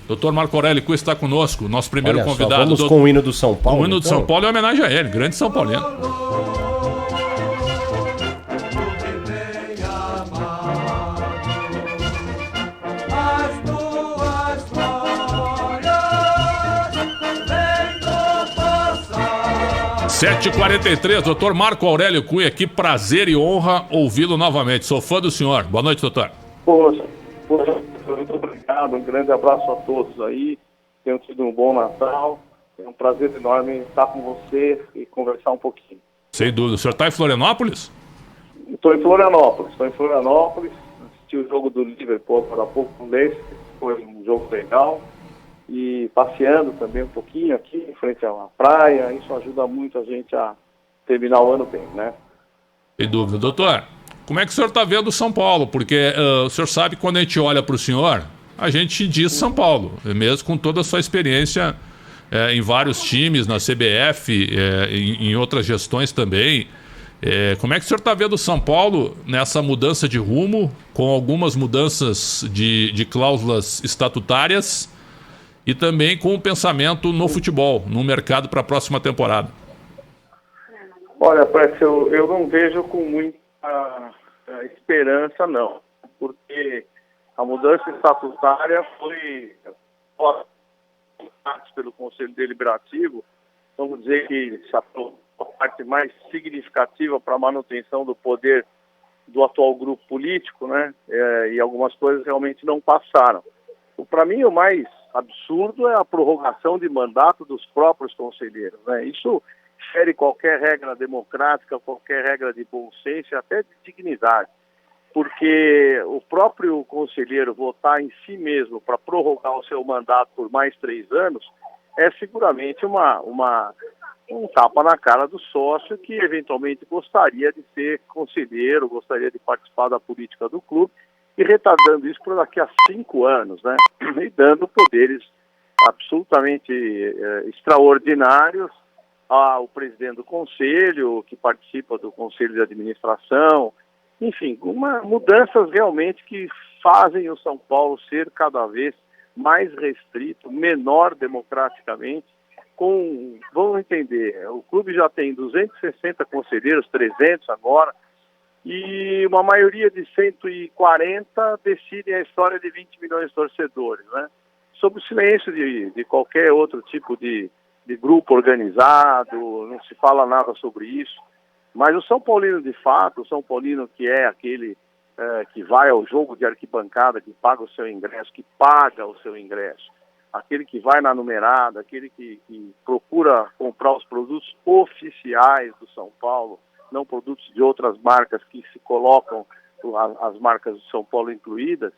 Doutor Marco Aurélio Cunha está conosco, nosso primeiro Olha convidado. Só, vamos com o hino do São Paulo. O hino do São Paulo é homenagem a ele, grande São Paulino. As tuas glórias vem do passado. 7h43, doutor Marco Aurélio Cunha, que prazer e honra ouvi-lo novamente. Sou fã do senhor. Boa noite, doutor. Poxa, muito obrigado. Um grande abraço a todos aí. Tenham tido um bom Natal. É um prazer enorme estar com você e conversar um pouquinho. Sem dúvida. O senhor está em Florianópolis? Estou em Florianópolis. Assisti o jogo do Liverpool agora há pouco com o Leicester. Foi um jogo legal. E passeando também um pouquinho aqui em frente à praia. Isso ajuda muito a gente a terminar o ano bem, né? Sem dúvida. Doutor, como é que o senhor está vendo o São Paulo? Porque o senhor sabe que quando a gente olha para o senhor, a gente diz São Paulo, mesmo com toda a sua experiência em vários times, na CBF, em outras gestões também. Como é que o senhor está vendo o São Paulo nessa mudança de rumo, com algumas mudanças de cláusulas estatutárias e também com o pensamento no futebol, no mercado para a próxima temporada? Olha, Prestes, eu não vejo com muita esperança, não. Porque a mudança estatutária foi pelo Conselho Deliberativo. Vamos dizer que a parte mais significativa para a manutenção do poder do atual grupo político, né? E algumas coisas realmente não passaram. Para mim, o mais absurdo é a prorrogação de mandato dos próprios conselheiros, né? Isso fere qualquer regra democrática, qualquer regra de bom senso e até de dignidade. Porque o próprio conselheiro votar em si mesmo para prorrogar o seu mandato por mais 3 anos é seguramente um tapa na cara do sócio que eventualmente gostaria de ser conselheiro, gostaria de participar da política do clube e retardando isso para daqui a 5 anos, né? E dando poderes absolutamente extraordinários ao presidente do conselho, que participa do conselho de administração, enfim, mudanças realmente que fazem o São Paulo ser cada vez mais restrito, menor democraticamente, vamos entender, o clube já tem 260 conselheiros, 300 agora, e uma maioria de 140 decidem a história de 20 milhões de torcedores, né? Sob o silêncio de qualquer outro tipo de grupo organizado, não se fala nada sobre isso. Mas o São Paulino, de fato, o São Paulino que é aquele que vai ao jogo de arquibancada, que paga o seu ingresso, aquele que vai na numerada, aquele que procura comprar os produtos oficiais do São Paulo, não produtos de outras marcas que se colocam, as marcas do São Paulo incluídas,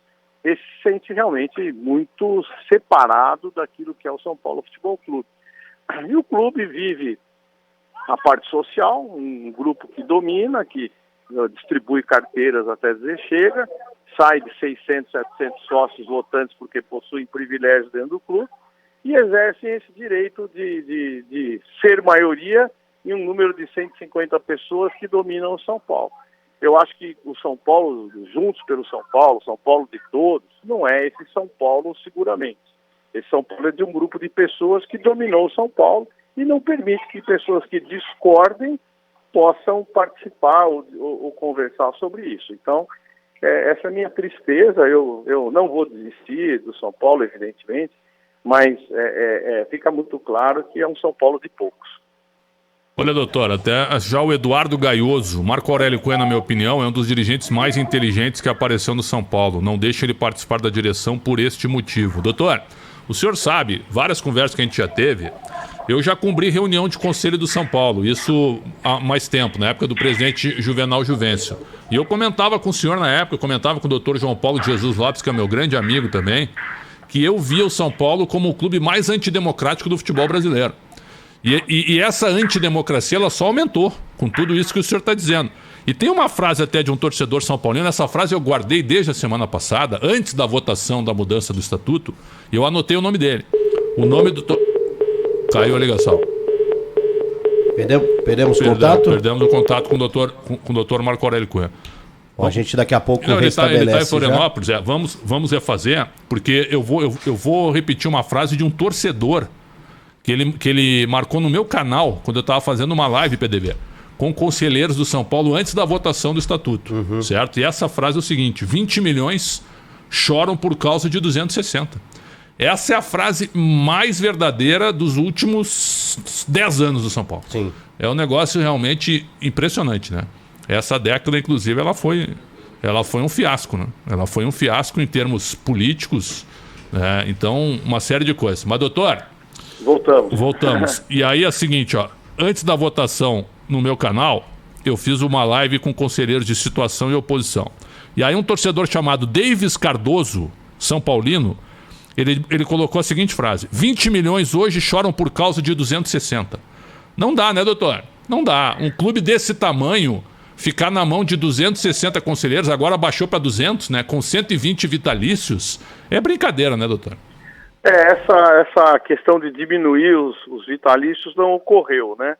esse se sente realmente muito separado daquilo que é o São Paulo Futebol Clube. E o clube vive a parte social, um grupo que domina, que distribui carteiras até dizer chega, sai de 600, 700 sócios votantes porque possuem privilégios dentro do clube e exercem esse direito de ser maioria em um número de 150 pessoas que dominam o São Paulo. Eu acho que o São Paulo, juntos pelo São Paulo de todos, não é esse São Paulo seguramente. Esse São Paulo é de um grupo de pessoas que dominou o São Paulo e não permite que pessoas que discordem possam participar ou conversar sobre isso. Então, essa é a minha tristeza. Eu não vou desistir do São Paulo, evidentemente, mas fica muito claro que é um São Paulo de poucos. Olha, doutor, até já o Eduardo Gaioso, Marco Aurélio Cunha, na minha opinião, é um dos dirigentes mais inteligentes que apareceu no São Paulo. Não deixa ele participar da direção por este motivo. Doutor, o senhor sabe, várias conversas que a gente já teve, eu já cumpri reunião de conselho do São Paulo, isso há mais tempo, na época do presidente Juvenal Juvencio. E eu comentava com o senhor na época, eu comentava com o doutor João Paulo de Jesus Lopes, que é meu grande amigo também, que eu via o São Paulo como o clube mais antidemocrático do futebol brasileiro. E essa antidemocracia, ela só aumentou com tudo isso que o senhor está dizendo. E tem uma frase até de um torcedor são paulino, essa frase eu guardei desde a semana passada, antes da votação da mudança do estatuto, e eu anotei o nome dele. O nome do... Caiu a ligação. Perdemos contato? Perdemos o contato com o doutor Marco Aurélio Cunha. Bom, a gente daqui a pouco Não, ele tá em restabelece Florianópolis, vamos refazer, porque eu vou repetir uma frase de um torcedor que ele marcou no meu canal, quando eu estava fazendo uma live, PDV, com conselheiros do São Paulo antes da votação do Estatuto, certo? E essa frase é o seguinte: 20 milhões choram por causa de 260. Essa é a frase mais verdadeira dos últimos 10 anos do São Paulo. Sim. É um negócio realmente impressionante, né? Essa década, inclusive, ela foi um fiasco, né? Ela foi um fiasco em termos políticos, né? Então, uma série de coisas. Mas, doutor... Voltamos. E aí é o seguinte, ó. Antes da votação no meu canal, eu fiz uma live com conselheiros de situação e oposição. E aí um torcedor chamado Davis Cardoso, São Paulino, ele colocou a seguinte frase: 20 milhões hoje choram por causa de 260. Não dá, né, doutor? Não dá. Um clube desse tamanho ficar na mão de 260 conselheiros, agora baixou para 200, né? Com 120 vitalícios. É brincadeira, né, doutor? Essa questão de diminuir os vitalícios não ocorreu, né?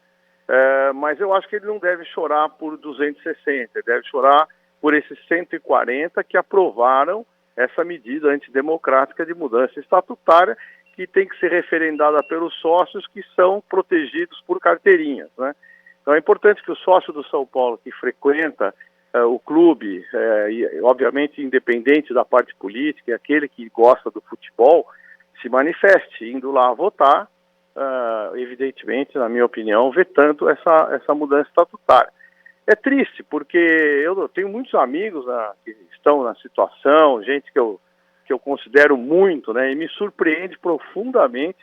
Mas eu acho que ele não deve chorar por 260, ele deve chorar por esses 140 que aprovaram essa medida antidemocrática de mudança estatutária, que tem que ser referendada pelos sócios que são protegidos por carteirinhas, né? Então é importante que o sócio do São Paulo que frequenta o clube, e, obviamente independente da parte política, é aquele que gosta do futebol, se manifeste, indo lá votar, evidentemente, na minha opinião, vetando essa mudança estatutária. É triste, porque eu tenho muitos amigos que estão na situação, gente que eu considero muito, né, e me surpreende profundamente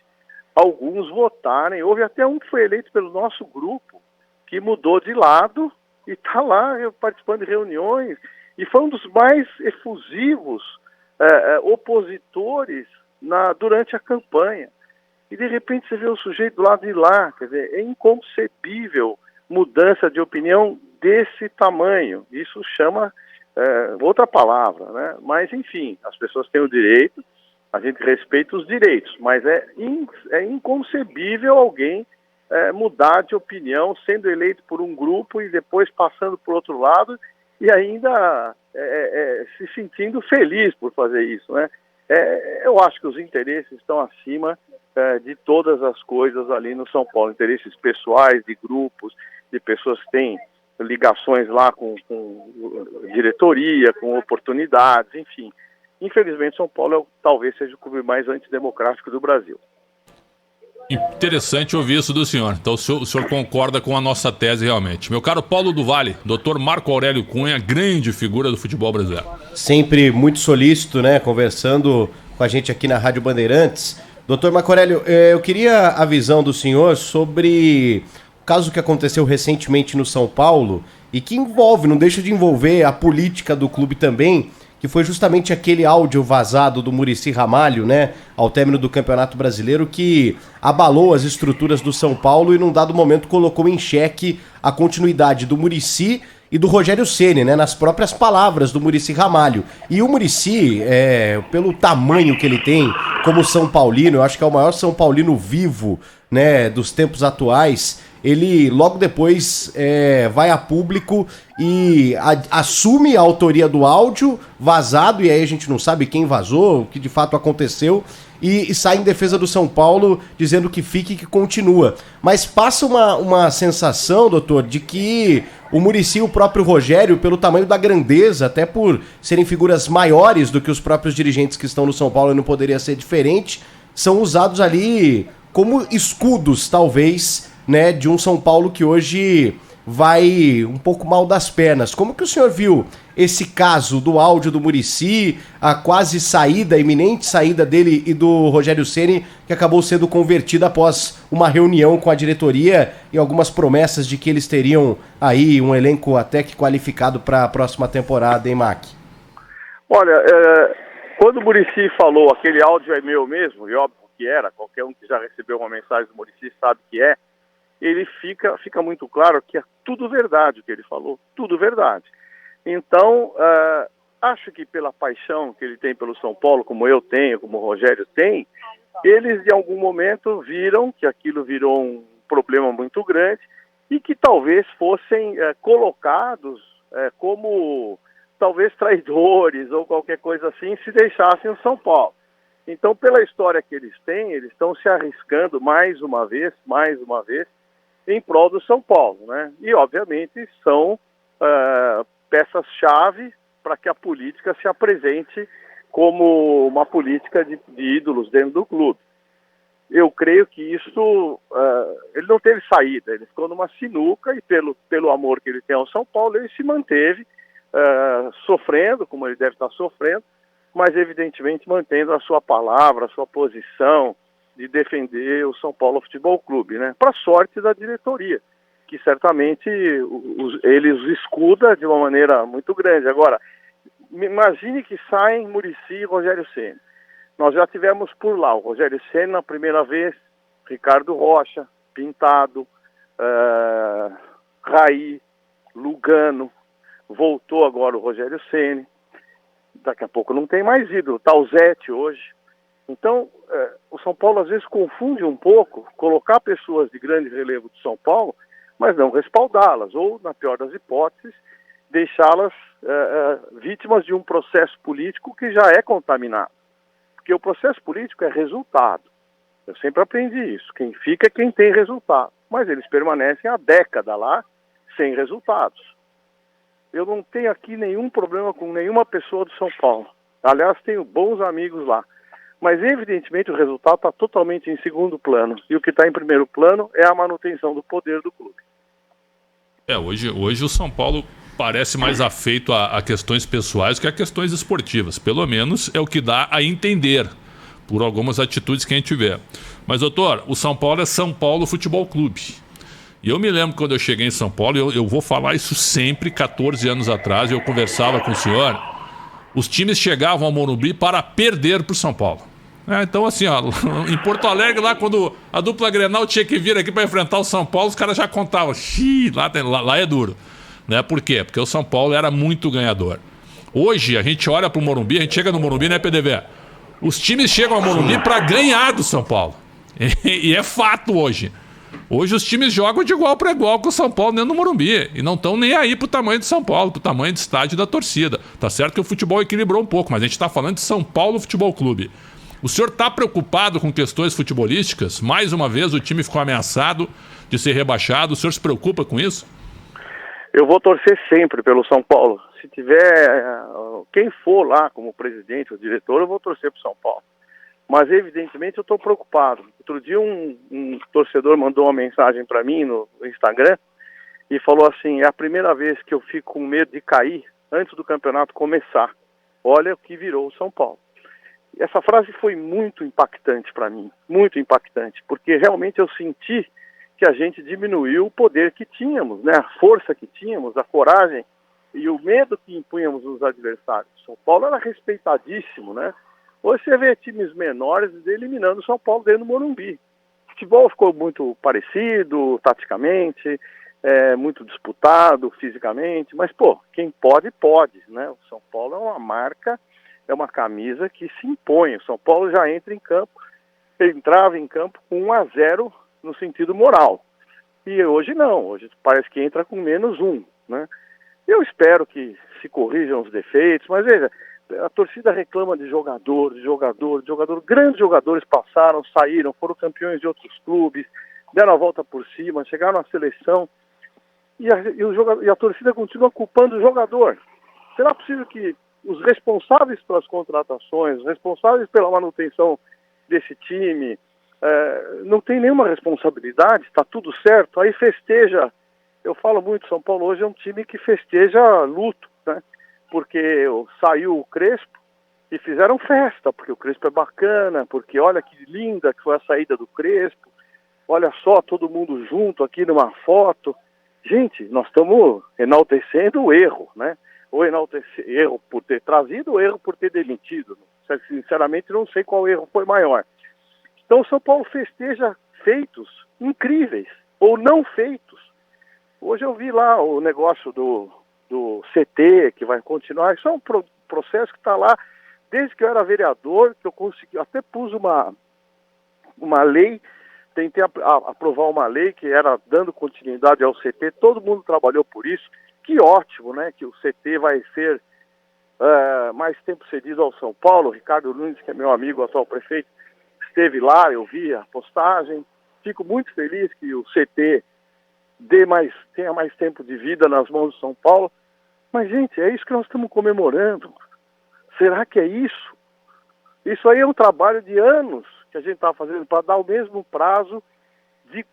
alguns votarem. Houve até um que foi eleito pelo nosso grupo, que mudou de lado e está lá participando de reuniões, e foi um dos mais efusivos opositores durante a campanha. E de repente você vê o sujeito do lado de lá, quer dizer, é inconcebível mudança de opinião desse tamanho. Isso chama outra palavra, né? Mas enfim, as pessoas têm o direito, a gente respeita os direitos, mas é inconcebível alguém mudar de opinião sendo eleito por um grupo e depois passando por outro lado e ainda se sentindo feliz por fazer isso, né? Eu acho que os interesses estão acima de todas as coisas ali no São Paulo, interesses pessoais, de grupos, de pessoas que têm ligações lá com diretoria, com oportunidades, enfim. Infelizmente, São Paulo talvez seja o clube mais antidemocrático do Brasil. Interessante ouvir isso do senhor. Então o senhor concorda com a nossa tese realmente. Meu caro Paulo do Vale, doutor Marco Aurélio Cunha, grande figura do futebol brasileiro. Sempre muito solícito, né? Conversando com a gente aqui na Rádio Bandeirantes. Doutor Marco Aurélio, eu queria a visão do senhor sobre o caso que aconteceu recentemente no São Paulo e que não deixa de envolver a política do clube também, que foi justamente aquele áudio vazado do Muricy Ramalho, né, ao término do Campeonato Brasileiro, que abalou as estruturas do São Paulo e num dado momento colocou em xeque a continuidade do Muricy e do Rogério Ceni, né, nas próprias palavras do Muricy Ramalho. E o Muricy, pelo tamanho que ele tem como São Paulino, eu acho que é o maior São Paulino vivo, né, dos tempos atuais. Ele logo depois vai a público e assume a autoria do áudio vazado, e aí a gente não sabe quem vazou, o que de fato aconteceu, e sai em defesa do São Paulo dizendo que fique e que continua. Mas passa uma sensação, doutor, de que o Muricy e o próprio Rogério, pelo tamanho da grandeza, até por serem figuras maiores do que os próprios dirigentes que estão no São Paulo, e não poderia ser diferente, são usados ali como escudos, talvez, né, de um São Paulo que hoje vai um pouco mal das pernas. Como que o senhor viu esse caso do áudio do Muricy, a quase saída, a iminente saída dele e do Rogério Ceni, que acabou sendo convertida após uma reunião com a diretoria e algumas promessas de que eles teriam aí um elenco até que qualificado para a próxima temporada, hein, Mac? Olha, quando o Muricy falou aquele áudio é meu mesmo, e óbvio que era, qualquer um que já recebeu uma mensagem do Muricy sabe que ele fica muito claro que é tudo verdade o que ele falou, tudo verdade. Então, acho que pela paixão que ele tem pelo São Paulo, como eu tenho, como o Rogério tem, eles em algum momento viram que aquilo virou um problema muito grande e que talvez fossem colocados como talvez traidores ou qualquer coisa assim se deixassem o São Paulo. Então, pela história que eles têm, eles estão se arriscando mais uma vez, em prol do São Paulo, né? E, obviamente, são peças-chave para que a política se apresente como uma política de ídolos dentro do clube. Eu creio que isso, ele não teve saída, ele ficou numa sinuca e pelo amor que ele tem ao São Paulo, ele se manteve sofrendo, como ele deve estar sofrendo, mas evidentemente mantendo a sua palavra, a sua posição de defender o São Paulo Futebol Clube, né? Para sorte da diretoria, que certamente ele os escuda de uma maneira muito grande. Agora, imagine que saem Muricy e Rogério Ceni. Nós já tivemos por lá o Rogério Ceni na primeira vez, Ricardo Rocha, Pintado, Raí, Lugano, voltou agora o Rogério Ceni. Daqui a pouco não tem mais ídolo, tá o Zete hoje. Então, o São Paulo às vezes confunde um pouco colocar pessoas de grande relevo de São Paulo, mas não respaldá-las, ou, na pior das hipóteses, deixá-las vítimas de um processo político que já é contaminado. Porque o processo político é resultado. Eu sempre aprendi isso. Quem fica é quem tem resultado. Mas eles permanecem há década lá, sem resultados. Eu não tenho aqui nenhum problema com nenhuma pessoa do São Paulo. Aliás, tenho bons amigos lá. Mas, evidentemente, o resultado está totalmente em segundo plano. E o que está em primeiro plano é a manutenção do poder do clube. Hoje o São Paulo parece mais afeito a questões pessoais que a questões esportivas. Pelo menos é o que dá a entender por algumas atitudes que a gente vê. Mas, doutor, o São Paulo é São Paulo Futebol Clube. E eu me lembro quando eu cheguei em São Paulo, eu vou falar isso sempre, 14 anos atrás, eu conversava com o senhor, os times chegavam ao Morumbi para perder para o São Paulo. Então, assim, ó, em Porto Alegre, lá quando a dupla Grenal tinha que vir aqui para enfrentar o São Paulo, os caras já contavam, lá é duro. Né? Por quê? Porque o São Paulo era muito ganhador. Hoje, a gente olha para o Morumbi, a gente chega no Morumbi, né, PDV? Os times chegam ao Morumbi para ganhar do São Paulo. E é fato hoje. Hoje os times jogam de igual para igual com o São Paulo dentro do Morumbi. E não estão nem aí pro tamanho de São Paulo, pro tamanho de estádio da torcida. Tá certo que o futebol equilibrou um pouco, mas a gente está falando de São Paulo Futebol Clube. O senhor está preocupado com questões futebolísticas? Mais uma vez o time ficou ameaçado de ser rebaixado. O senhor se preocupa com isso? Eu vou torcer sempre pelo São Paulo. Se tiver quem for lá como presidente ou diretor, eu vou torcer pro São Paulo. Mas, evidentemente, eu estou preocupado. Outro dia um torcedor mandou uma mensagem para mim no Instagram e falou assim, é a primeira vez que eu fico com medo de cair antes do campeonato começar. Olha o que virou o São Paulo. E essa frase foi muito impactante para mim, muito impactante, porque realmente eu senti que a gente diminuiu o poder que tínhamos, né? A força que tínhamos, a coragem e o medo que impunhamos nos adversários. São Paulo era respeitadíssimo, né? Hoje você vê times menores eliminando o São Paulo dentro do Morumbi. O futebol ficou muito parecido, taticamente, muito disputado fisicamente, mas, quem pode, pode, né? O São Paulo é uma marca, é uma camisa que se impõe. O São Paulo já entrava em campo com 1-0 no sentido moral. E hoje não, hoje parece que entra com -1, né? Eu espero que se corrijam os defeitos, mas veja, a torcida reclama de jogador. Grandes jogadores passaram, saíram, foram campeões de outros clubes, deram a volta por cima, chegaram na seleção e a torcida continua culpando o jogador. Será possível que os responsáveis pelas contratações, os responsáveis pela manutenção desse time, não tem nenhuma responsabilidade? Está tudo certo? Aí festeja. Eu falo muito, São Paulo hoje é um time que festeja luto, né? Porque saiu o Crespo e fizeram festa, porque o Crespo é bacana, porque olha que linda que foi a saída do Crespo, olha só, todo mundo junto aqui numa foto. Gente, nós estamos enaltecendo o erro, né? Ou enaltecer erro por ter trazido, ou erro por ter demitido. Sinceramente, não sei qual erro foi maior. Então, o São Paulo festeja feitos incríveis, ou não feitos. Hoje eu vi lá o negócio do CT, que vai continuar. Isso é um processo que está lá desde que eu era vereador, que eu consegui, até pus uma lei, tentei aprovar uma lei que era dando continuidade ao CT, todo mundo trabalhou por isso. Que ótimo, né, que o CT vai ser mais tempo cedido ao São Paulo. Ricardo Nunes, que é meu amigo, atual prefeito, esteve lá, eu vi a postagem. Fico muito feliz que o CT tenha mais tempo de vida nas mãos do São Paulo. Mas, gente, é isso que nós estamos comemorando. Será que é isso? Isso aí é um trabalho de anos que a gente está fazendo para dar o mesmo prazo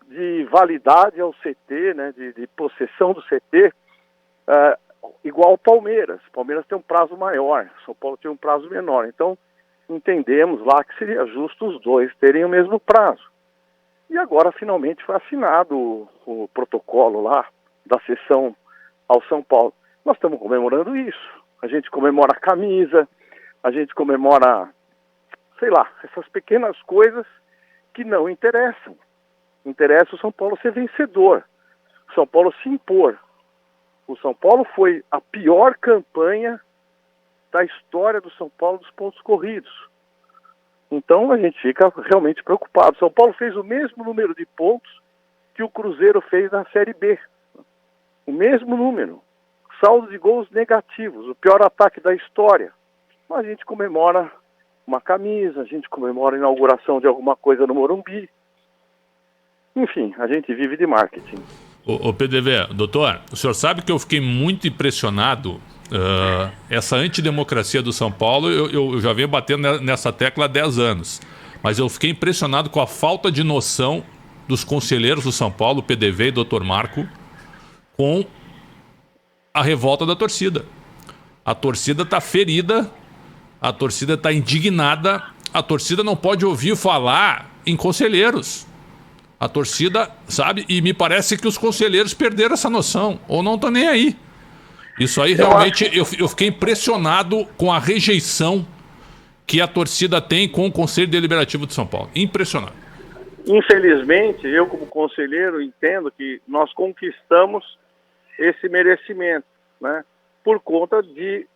de validade ao CT, né, de possessão do CT, igual ao Palmeiras. O Palmeiras tem um prazo maior, São Paulo tem um prazo menor. Então, entendemos lá que seria justo os dois terem o mesmo prazo. E agora, finalmente, foi assinado o protocolo lá da cessão ao São Paulo. Nós estamos comemorando isso. A gente comemora a camisa, a gente comemora, sei lá, essas pequenas coisas que não interessam. Interessa o São Paulo ser vencedor, o São Paulo se impor. O São Paulo foi a pior campanha da história do São Paulo dos pontos corridos. Então a gente fica realmente preocupado. São Paulo fez o mesmo número de pontos que o Cruzeiro fez na Série B. O mesmo número. Saldo de gols negativos, o pior ataque da história. Mas a gente comemora uma camisa, a gente comemora a inauguração de alguma coisa no Morumbi. Enfim, a gente vive de marketing. Ô PDV, doutor, o senhor sabe que eu fiquei muito impressionado. Essa antidemocracia do São Paulo, eu já venho batendo nessa tecla há 10 anos. Mas eu fiquei impressionado com a falta de noção dos conselheiros do São Paulo, PDV e doutor Marco, com a revolta da torcida. A torcida está ferida, a torcida está indignada, a torcida não pode ouvir falar em conselheiros. A torcida, sabe, e me parece que os conselheiros perderam essa noção, ou não estão nem aí. Isso aí realmente, eu fiquei impressionado com a rejeição que a torcida tem com o Conselho Deliberativo de São Paulo. Impressionante. Infelizmente, eu como conselheiro entendo que nós conquistamos esse merecimento, né? Por conta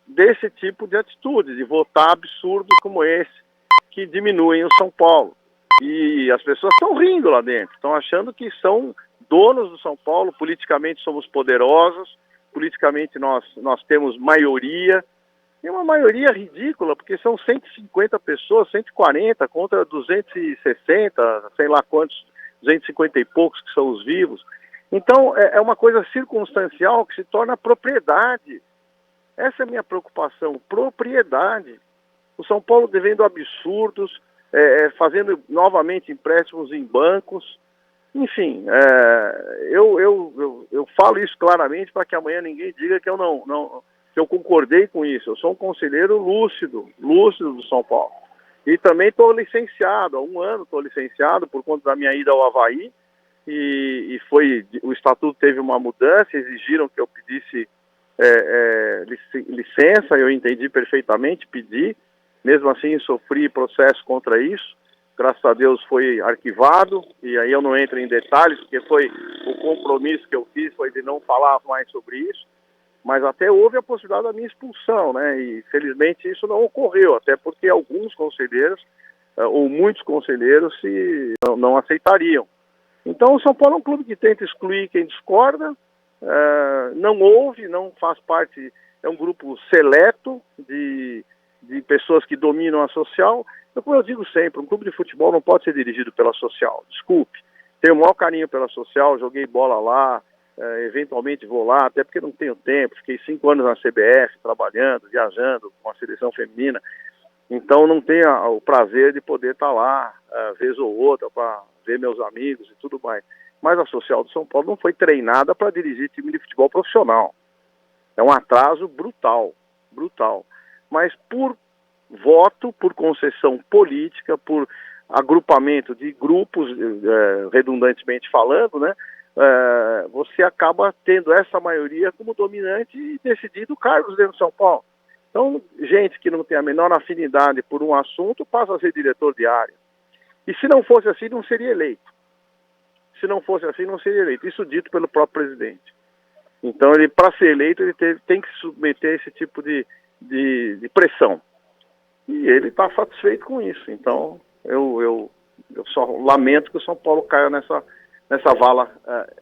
desse tipo de atitude, de votar absurdos como esse, que diminuem o São Paulo. E as pessoas estão rindo lá dentro, estão achando que são donos do São Paulo, politicamente somos poderosos, politicamente nós temos maioria, e uma maioria ridícula, porque são 150 pessoas, 140 contra 260, sei lá quantos, 250 e poucos que são os vivos. Então é uma coisa circunstancial que se torna propriedade. Essa é a minha preocupação, propriedade. O São Paulo devendo absurdos, fazendo novamente empréstimos em bancos. Enfim, eu falo isso claramente para que amanhã ninguém diga que que eu concordei com isso. Eu sou um conselheiro lúcido do São Paulo. E também estou licenciado, há um ano estou licenciado por conta da minha ida ao Avaí, e o estatuto teve uma mudança, exigiram que eu pedisse licença, eu entendi perfeitamente, pedi, mesmo assim sofri processo contra isso, graças a Deus foi arquivado, e aí eu não entro em detalhes, porque foi o compromisso que eu fiz, foi de não falar mais sobre isso, mas até houve a possibilidade da minha expulsão, né, e felizmente isso não ocorreu, até porque alguns conselheiros, ou muitos conselheiros, não aceitariam. Então o São Paulo é um clube que tenta excluir quem discorda, não ouve, não faz parte, é um grupo seleto de pessoas que dominam a social. Então, como eu digo sempre, um clube de futebol não pode ser dirigido pela social, desculpe. Tenho o maior carinho pela social, joguei bola lá, eventualmente vou lá, até porque não tenho tempo, fiquei 5 anos na CBF, trabalhando, viajando com a seleção feminina, então não tenho o prazer de poder estar lá, vez ou outra, para ver meus amigos e tudo mais. Mas a social do São Paulo não foi treinada para dirigir time de futebol profissional. É um atraso brutal. Mas por voto, por concessão política, por agrupamento de grupos, redundantemente falando, né, você acaba tendo essa maioria como dominante e decidindo cargos dentro de São Paulo. Então, gente que não tem a menor afinidade por um assunto passa a ser diretor de área. E se não fosse assim, não seria eleito. Isso dito pelo próprio presidente. Então, para ser eleito, ele tem que se submeter a esse tipo de pressão. E ele está satisfeito com isso. Então, eu só lamento que o São Paulo caia nessa vala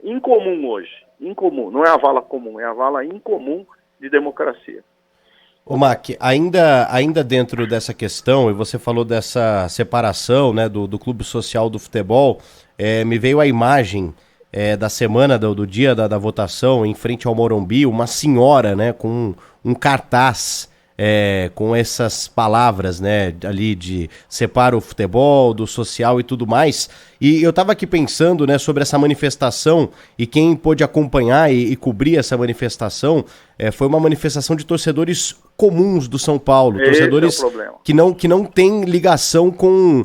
incomum hoje. Incomum, não é a vala comum, é a vala incomum de democracia. Ô Mac, ainda dentro dessa questão, e você falou dessa separação, né, do clube social do futebol, me veio a imagem da semana, do dia da votação, em frente ao Morumbi, uma senhora, né, com um cartaz com essas palavras, né, ali de separa o futebol do social e tudo mais. E eu tava aqui pensando, né, sobre essa manifestação, e quem pôde acompanhar e cobrir essa manifestação foi uma manifestação de torcedores comuns do São Paulo, torcedores que não têm ligação com,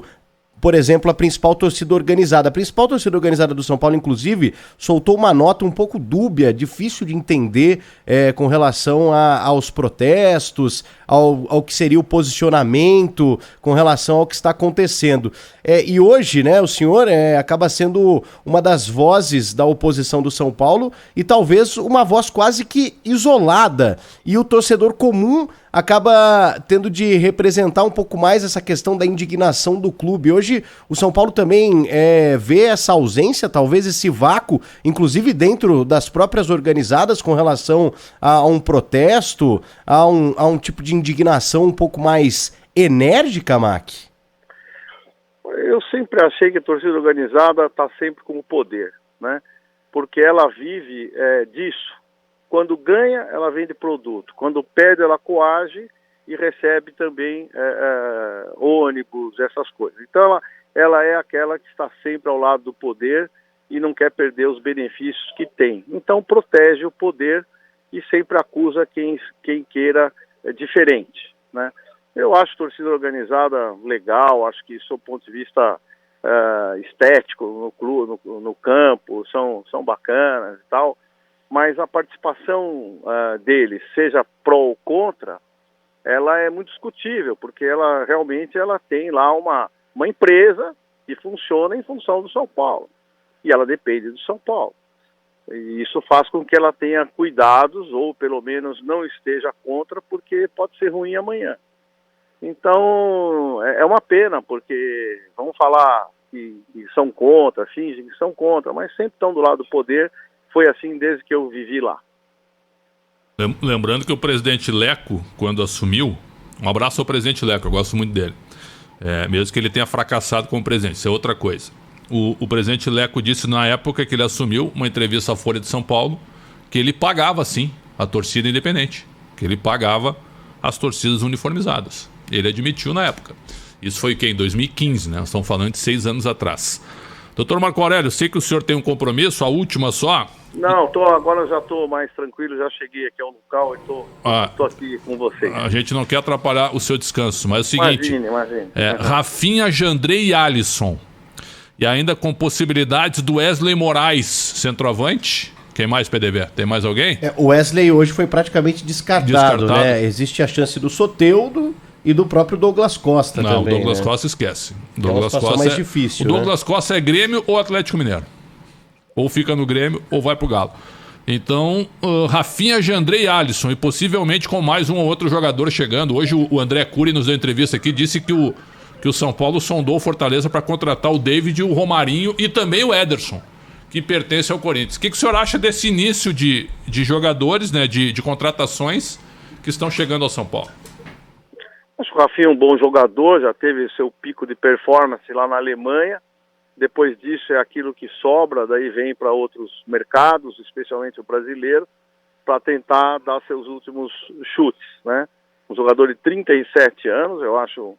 por exemplo, a principal torcida organizada. A principal torcida organizada do São Paulo, inclusive, soltou uma nota um pouco dúbia, difícil de entender com relação aos protestos, ao que seria o posicionamento com relação ao que está acontecendo. E hoje, né, o senhor acaba sendo uma das vozes da oposição do São Paulo e talvez uma voz quase que isolada. E o torcedor comum acaba tendo de representar um pouco mais essa questão da indignação do clube. Hoje o São Paulo também vê essa ausência, talvez esse vácuo, inclusive dentro das próprias organizadas com relação a um protesto, a um tipo de indignação um pouco mais enérgica, Mac? Eu sempre achei que a torcida organizada está sempre com o poder, né? Porque ela vive disso. Quando ganha, ela vende produto. Quando perde, ela coage e recebe também ônibus, essas coisas. Então, ela é aquela que está sempre ao lado do poder e não quer perder os benefícios que tem. Então, protege o poder e sempre acusa quem queira diferente, né? Eu acho torcida organizada legal, acho que, do ponto de vista estético, no clube, no campo, são bacanas e tal. Mas a participação deles, seja pró ou contra, ela é muito discutível, porque ela realmente tem lá uma empresa que funciona em função do São Paulo, e ela depende do São Paulo. E isso faz com que ela tenha cuidados, ou pelo menos não esteja contra, porque pode ser ruim amanhã. Então, é uma pena, porque vamos falar que são contra, fingem que são contra, mas sempre estão do lado do poder. Foi assim desde que eu vivi lá. Lembrando que o presidente Leco, quando assumiu, um abraço ao presidente Leco, eu gosto muito dele, mesmo que ele tenha fracassado como presidente, isso é outra coisa. O presidente Leco disse na época que ele assumiu, uma entrevista à Folha de São Paulo, que ele pagava sim a torcida independente, que ele pagava as torcidas uniformizadas. Ele admitiu na época. Isso foi o quê? Em 2015, né? Nós estamos falando de 6 anos atrás. Doutor Marco Aurélio, sei que o senhor tem um compromisso, a última só. Não, agora eu já estou mais tranquilo, já cheguei aqui ao local e estou aqui com vocês. A gente não quer atrapalhar o seu descanso, mas é o seguinte... Imagine. Rafinha, Jandrei e Alisson. E ainda com possibilidades do Wesley Moraes, centroavante. Quem mais, PDV? Tem mais alguém? O Wesley hoje foi praticamente descartado, né? Existe a chance do Soteldo e do próprio Douglas Costa também. Não, o Douglas né? Costa esquece. Douglas Costa mais difícil. O Douglas Costa é Grêmio ou Atlético Mineiro. Ou fica no Grêmio ou vai pro Galo. Então, Rafinha, Jandrei e Alisson. E possivelmente com mais um ou outro jogador chegando. Hoje o André Cury nos deu entrevista aqui, disse que o São Paulo sondou o Fortaleza para contratar o David, o Romarinho e também o Ederson, que pertence ao Corinthians. O que o senhor acha desse início de jogadores, né, de contratações que estão chegando ao São Paulo? Acho que o Rafinha é um bom jogador, já teve seu pico de performance lá na Alemanha. Depois disso é aquilo que sobra, daí vem para outros mercados, especialmente o brasileiro, para tentar dar seus últimos chutes, né? Um jogador de 37 anos, eu acho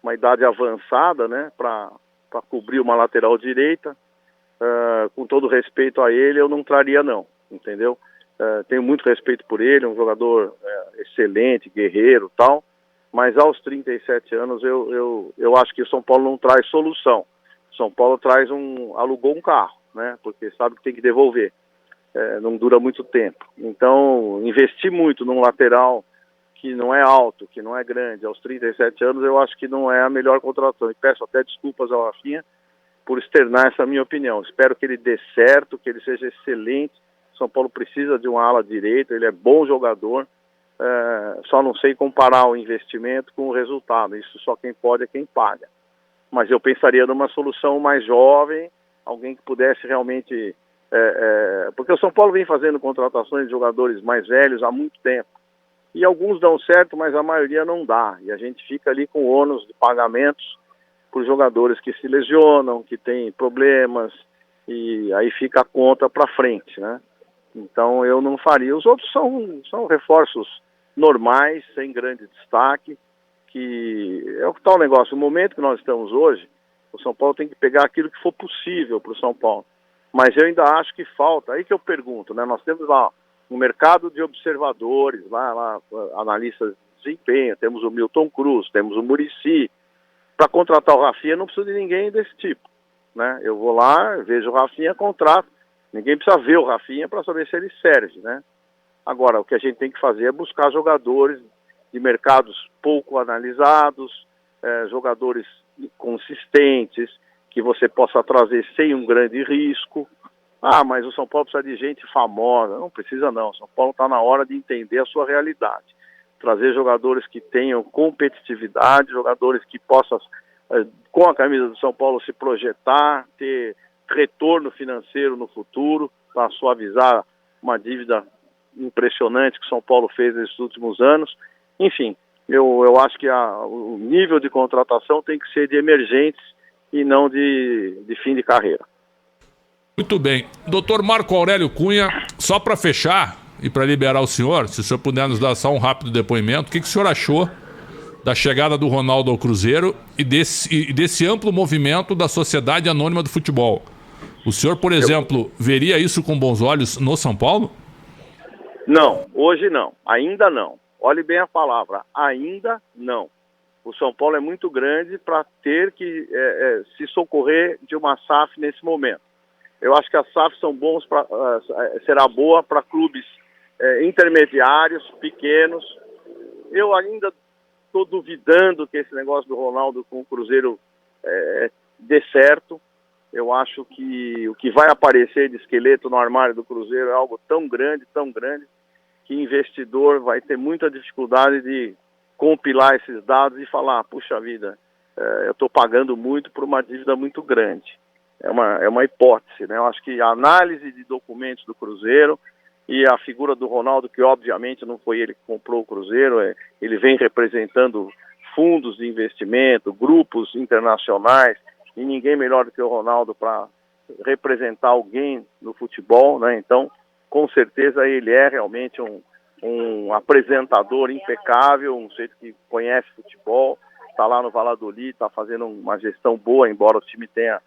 uma idade avançada, né, para cobrir uma lateral direita. Com todo respeito a ele, eu não traria não, entendeu? Tenho muito respeito por ele, um jogador excelente, guerreiro e tal, mas aos 37 anos eu acho que o São Paulo não traz solução. São Paulo alugou um carro, né? Porque sabe que tem que devolver. Não dura muito tempo. Então, investir muito num lateral que não é alto, que não é grande, aos 37 anos, eu acho que não é a melhor contratação. E peço até desculpas ao Rafinha por externar essa minha opinião. Espero que ele dê certo, que ele seja excelente. São Paulo precisa de uma ala direita, ele é bom jogador. Só não sei comparar o investimento com o resultado. Isso só quem pode é quem paga. Mas eu pensaria numa solução mais jovem, alguém que pudesse realmente... porque o São Paulo vem fazendo contratações de jogadores mais velhos há muito tempo. e alguns dão certo, mas a maioria não dá. E a gente fica ali com ônus de pagamentos por jogadores que se lesionam, que têm problemas, e aí fica a conta para frente, né? Então eu não faria. Os outros são reforços normais, sem grande destaque, que é o tal negócio. O momento que nós estamos hoje, o São Paulo tem que pegar aquilo que for possível para o São Paulo. Mas eu ainda acho que falta. Aí que eu pergunto, né? Nós temos lá um mercado de observadores, lá analistas de desempenho, temos o Milton Cruz, temos o Muricy. Para contratar o Rafinha não precisa de ninguém desse tipo, né? Eu vou lá, vejo o Rafinha, contrato. Ninguém precisa ver o Rafinha para saber se ele serve, né? Agora, o que a gente tem que fazer é buscar jogadores de mercados pouco analisados, jogadores consistentes, que você possa trazer sem um grande risco. Ah, mas o São Paulo precisa de gente famosa. Não precisa não, o São Paulo está na hora de entender a sua realidade. Trazer jogadores que tenham competitividade, jogadores que possam, com a camisa do São Paulo, se projetar, ter retorno financeiro no futuro, para suavizar uma dívida impressionante que o São Paulo fez nesses últimos anos. Enfim, eu acho que o nível de contratação tem que ser de emergentes e não de fim de carreira. Muito bem. Doutor Marco Aurélio Cunha, só para fechar e para liberar o senhor, se o senhor puder nos dar só um rápido depoimento, o que o senhor achou da chegada do Ronaldo ao Cruzeiro e desse amplo movimento da Sociedade Anônima do Futebol? O senhor, por exemplo, veria isso com bons olhos no São Paulo? Não, hoje não, ainda não. Olhe bem a palavra, ainda não. O São Paulo é muito grande para ter que se socorrer de uma SAF nesse momento. Eu acho que as SAFs são bons será boa para clubes intermediários, pequenos. Eu ainda estou duvidando que esse negócio do Ronaldo com o Cruzeiro dê certo. Eu acho que o que vai aparecer de esqueleto no armário do Cruzeiro é algo tão grande, que investidor vai ter muita dificuldade de compilar esses dados e falar, puxa vida, eu estou pagando muito por uma dívida muito grande. É uma hipótese, né? Eu acho que a análise de documentos do Cruzeiro e a figura do Ronaldo, que obviamente não foi ele que comprou o Cruzeiro, ele vem representando fundos de investimento, grupos internacionais, e ninguém melhor do que o Ronaldo para representar alguém no futebol, né? Então, com certeza ele é realmente um apresentador impecável, um sujeito que conhece futebol, está lá no Valladolid, está fazendo uma gestão boa, embora o time tenha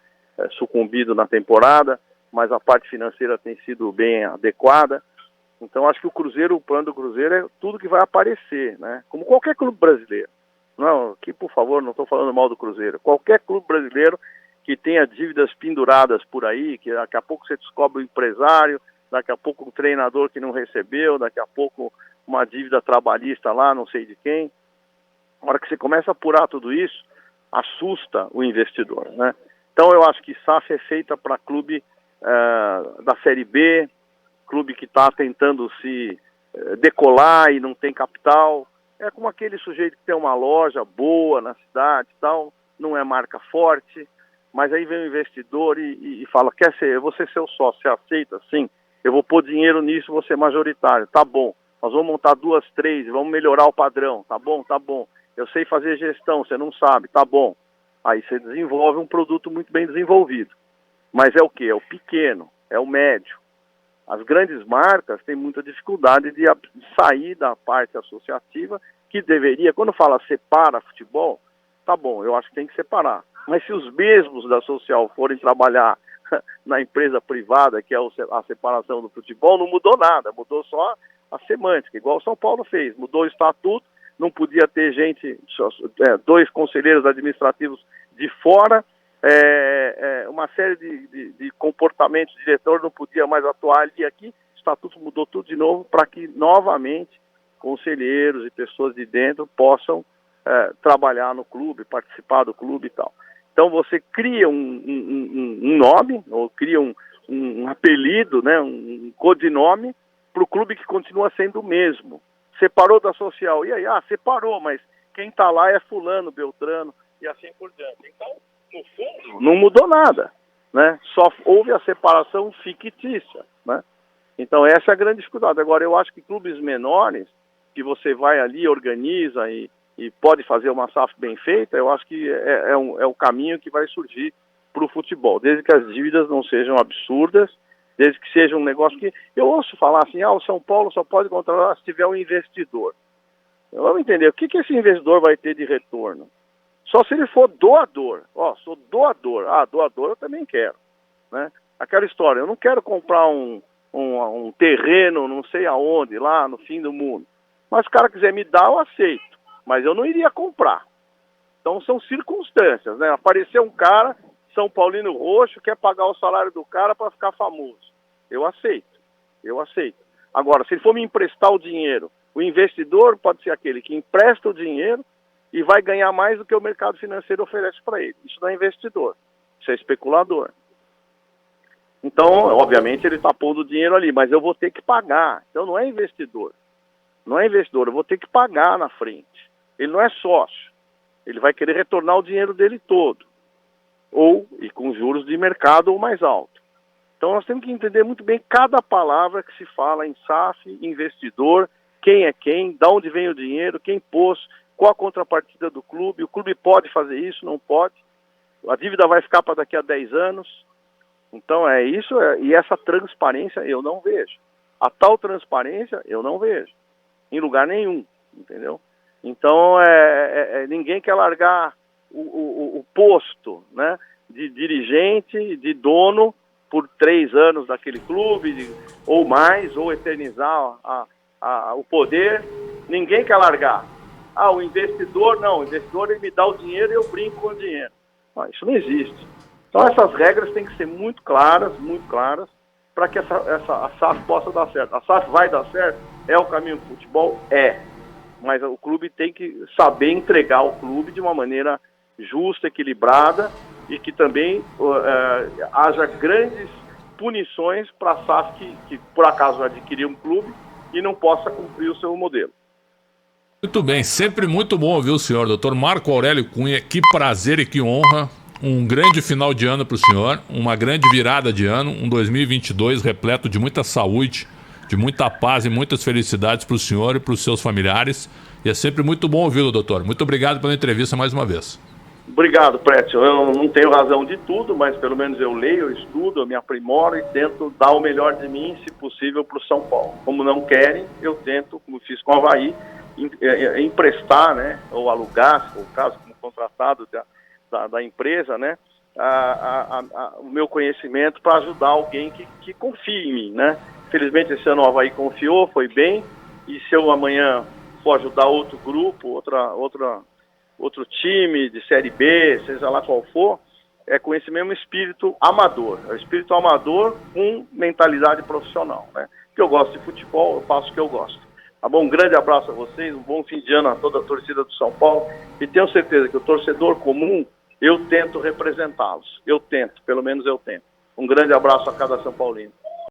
sucumbido na temporada, mas a parte financeira tem sido bem adequada. Então acho que o plano do Cruzeiro é tudo que vai aparecer, né? Como qualquer clube brasileiro. Não, aqui por favor, não estou falando mal do Cruzeiro. Qualquer clube brasileiro que tenha dívidas penduradas por aí, que daqui a pouco você descobre o empresário, daqui a pouco um treinador que não recebeu, daqui a pouco uma dívida trabalhista lá, não sei de quem. Na hora que você começa a apurar tudo isso, assusta o investidor, né? Então eu acho que SAF é feita para clube da Série B, clube que está tentando se decolar e não tem capital. É como aquele sujeito que tem uma loja boa na cidade e tal, não é marca forte, mas aí vem o investidor e fala, eu vou ser seu sócio, você aceita? Sim, eu vou pôr dinheiro nisso, vou ser majoritário, tá bom. Nós vamos montar 2, 3, vamos melhorar o padrão, tá bom, tá bom. Eu sei fazer gestão, você não sabe, tá bom. Aí você desenvolve um produto muito bem desenvolvido. Mas é o quê? É o pequeno, é o médio. As grandes marcas têm muita dificuldade de sair da parte associativa, que deveria, quando fala separa futebol, tá bom, eu acho que tem que separar. Mas se os mesmos da social forem trabalhar na empresa privada, que é a separação do futebol, não mudou nada, mudou só a semântica, igual o São Paulo fez. Mudou o estatuto, não podia ter gente, 2 conselheiros administrativos de fora, uma série de comportamentos, o diretor não podia mais atuar ali e aqui, o estatuto mudou tudo de novo para que novamente conselheiros e pessoas de dentro possam trabalhar no clube, participar do clube e tal. Então você cria um nome, ou cria um apelido, né, um codinome para o clube que continua sendo o mesmo. Separou da social, e aí? Separou, mas quem está lá é fulano, beltrano, e assim por diante. Então, no fundo, não mudou nada, né? Só houve a separação fictícia, né? Então essa é a grande dificuldade. Agora, eu acho que clubes menores que você vai ali, organiza e pode fazer uma SAF bem feita, eu acho que é o caminho que vai surgir para o futebol, desde que as dívidas não sejam absurdas, desde que seja um negócio que... Eu ouço falar assim, o São Paulo só pode contratar se tiver um investidor. Vamos entender, o que esse investidor vai ter de retorno? Só se ele for doador. Sou doador. Doador eu também quero, né? Aquela história, eu não quero comprar um terreno não sei aonde, lá no fim do mundo. Mas se o cara quiser me dar, eu aceito. Mas eu não iria comprar. Então são circunstâncias, né? Apareceu um cara, São Paulino roxo, quer pagar o salário do cara para ficar famoso. Eu aceito. Agora, se ele for me emprestar o dinheiro, o investidor pode ser aquele que empresta o dinheiro e vai ganhar mais do que o mercado financeiro oferece para ele. Isso não é investidor, isso é especulador. Então, obviamente, ele está pondo dinheiro ali, mas eu vou ter que pagar. Então não é investidor. Eu vou ter que pagar na frente. Ele não é sócio. Ele vai querer retornar o dinheiro dele todo. E com juros de mercado ou mais alto. Então nós temos que entender muito bem cada palavra que se fala em SAF, investidor, quem é quem, de onde vem o dinheiro, quem pôs, qual a contrapartida do clube, o clube pode fazer isso, não pode, a dívida vai ficar para daqui a 10 anos, então é isso, e essa transparência eu não vejo. A tal transparência eu não vejo, em lugar nenhum, entendeu? Então ninguém quer largar o posto, né, de dirigente, de dono, por 3 anos daquele clube, ou mais, ou eternizar o poder. Ninguém quer largar. O investidor, não, o investidor ele me dá o dinheiro e eu brinco com o dinheiro. Isso não existe. Então essas regras têm que ser muito claras, para que a SAF possa dar certo. A SAF vai dar certo? É o caminho do futebol? Mas o clube tem que saber entregar o clube de uma maneira justa, equilibrada, e que também haja grandes punições para a SAF que por acaso adquiriu um clube e não possa cumprir o seu modelo. Muito bem, sempre muito bom ouvir o senhor, doutor Marco Aurélio Cunha. Que prazer e que honra. Um grande final de ano para o senhor, uma grande virada de ano, um 2022 repleto de muita saúde, de muita paz e muitas felicidades para o senhor e para os seus familiares. E é sempre muito bom ouvi-lo, doutor. Muito obrigado pela entrevista mais uma vez. Obrigado, Prétio. Eu não tenho razão de tudo, mas pelo menos eu leio, eu estudo, eu me aprimoro e tento dar o melhor de mim, se possível, para o São Paulo. Como não querem, eu tento, como fiz com o Avaí, emprestar, né, ou alugar, se for o caso, como contratado da empresa, né, o meu conhecimento para ajudar alguém que confie em mim, né. Felizmente esse ano o Avaí confiou, foi bem, e se eu amanhã for ajudar outro grupo, outro time de Série B, seja lá qual for, é com esse mesmo espírito amador. É o espírito amador com mentalidade profissional, né? Porque eu gosto de futebol, eu faço o que eu gosto. Tá bom? Um grande abraço a vocês, um bom fim de ano a toda a torcida do São Paulo, e tenho certeza que o torcedor comum, eu tento representá-los. Pelo menos eu tento. Um grande abraço a cada São Paulino.